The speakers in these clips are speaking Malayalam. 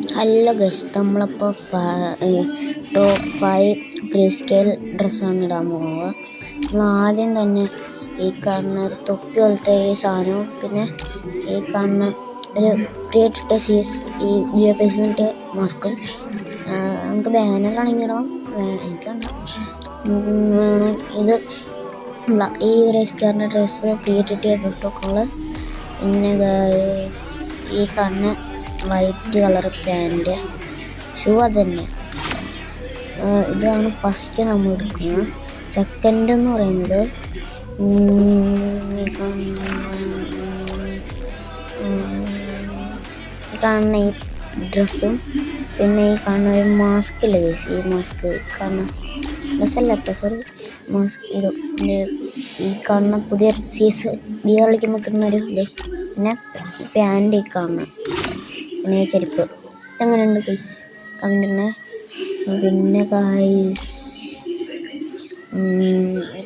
ഹലോ ഗൈസ്, നമ്മളിപ്പോൾ ടോപ്പ് 5 ഫ്രീ സ്കെയിൽ ഡ്രസ്സാണ് ഇടാൻ പോകുക. നമ്മൾ ആദ്യം തന്നെ ഈ കാണുന്ന ഒരു തൊപ്പി പോലത്തെ ഈ സാധനവും പിന്നെ ഈ കാണുന്ന ഒരു ഫ്രീ ആയിട്ട് ഈ UAPസിൻ്റെ മാസ്കും നമുക്ക് ബാനറിലാണെങ്കിൽ ഇടാം, എനിക്കുണ്ടാവും. ഇത് ഈ റേസ്കാറിൻ്റെ ഡ്രസ്സ് ഫ്രീ ആയിട്ട് കിട്ടുമ്പോൾ പിന്നെ ഈ കാണുന്ന വൈറ്റ് കളർ പാൻറ് ഷൂ അത് തന്നെ. ഇതാണ് ഫസ്റ്റ് നമ്മൾ എടുക്കുന്നത്. സെക്കൻഡ് എന്ന് പറയുന്നത് കാണുന്ന ഈ ഡ്രസ്സും പിന്നെ ഈ കാണുന്ന ഒരു മാസ്ക് ഇല്ലേ, ഈ മാസ്ക് കാണുന്ന ഡ്രസ്സല്ല കേട്ടോ, സോറി, മാസ്ക്. ഈ കാണുന്ന പുതിയ ബിയർ കളിക്കുമ്പോൾ കിട്ടുന്നൊരു ഇത്, പിന്നെ പാൻറ് ഈ കാണുന്ന, പിന്നെ ചെരുപ്പ്. ഇതെങ്ങനെയുണ്ട് ഗൈസ് കമൻറ്റ് തന്നെ. പിന്നെ ഗൈസ്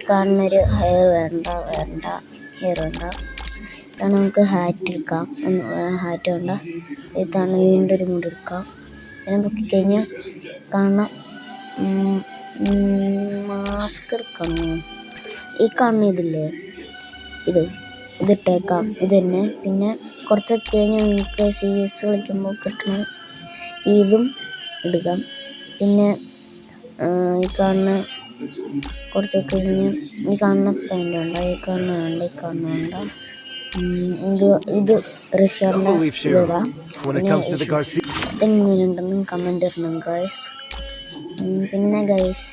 കാണുന്നൊരു ഹെയർ വേണ്ട. ഇതാണ് നമുക്ക് ഹാറ്റ് എടുക്കാം, ഹാറ്റ് വേണ്ട. ഇതാണ് വീണ്ടും ഒരു മുടി എടുക്കാം. പിന്നെ പൊക്കിക്കഴിഞ്ഞാൽ കാണുന്ന മാസ്ക് എടുക്കണം. ഈ കാണുന്ന ഇതില്ലേ, ഇതിട്ടേക്കാം, ഇത് തന്നെ. പിന്നെ കുറച്ചൊക്കെ കഴിഞ്ഞാൽ നിങ്ങൾക്ക് CS കളിക്കുമ്പോൾ കിട്ടണം ഇതും എടുക്കാം. പിന്നെ ഈ കാണുന്ന കുറച്ചൊക്കെ കഴിഞ്ഞ് ഈ കാണുന്ന പാൻറ് വേണ്ട, ഈ കാണുന്ന വേണ്ട. ഇത് റഷ്യറിൻ്റെ ഇടാം. പിന്നെ ഇതെങ്ങനെയുണ്ടെന്ന് കമൻറ്റ് ഇടണം ഗൈസ്. പിന്നെ ഗൈസ്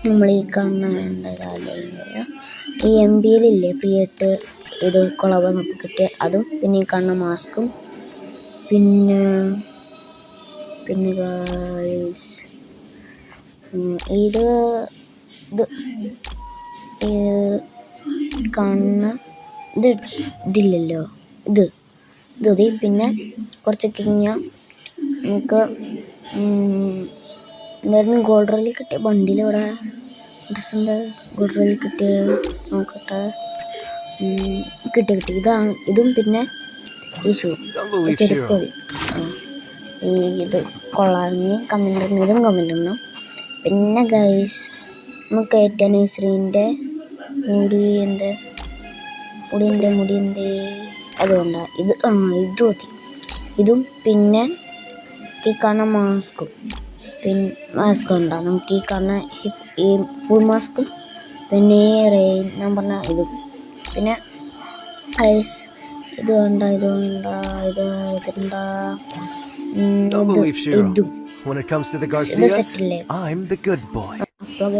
നമ്മൾ ഈ കാണുന്ന ഈ MBയിലില്ലേ ഫ്രീ ആയിട്ട് ഇത് കൊളവ നമുക്ക് കിട്ടിയ അതും, പിന്നെ ഈ കാണുന്ന മാസ്കും, പിന്നെ ഗൈസ് ഇത് കാണുന്ന ഇതില്ലല്ലോ, ഇത് മതി. പിന്നെ കുറച്ചൊക്കെ കഴിഞ്ഞാൽ നമുക്ക് എന്തായിരുന്നു ഗോൾഡ് റോയിൽ കിട്ടിയ ബണ്ടിൽ ഇവിടെ ഡ്രസ്സിൻ്റെ ഗോൾഡ് റോയിൽ കിട്ടിയ നോക്കട്ടെ, കിട്ടി. ഇതും പിന്നെ ഈ ഷൂ, ചെരുപ്പ്. ഇത് കൊള്ളാമെങ്കിൽ ഇതും കമൻറ്റ് ഇടണം. പിന്നെ ഗൈസ് നമുക്ക് ഏറ്റനേശ്രീൻ്റെ മുടി അതുകൊണ്ട ഇത് മതി. ഇതും പിന്നെ ഈ കാണുന്ന മാസ്കും ഉണ്ടാകും. നമുക്ക് ഈ കാണുന്ന ഈ ഫുൾ മാസ്കും പിന്നെ ഞാൻ പറഞ്ഞ ഇതും. പിന്നെ ഗൈസ് ഇതുണ്ട ഇതും സെറ്റില്ലേ.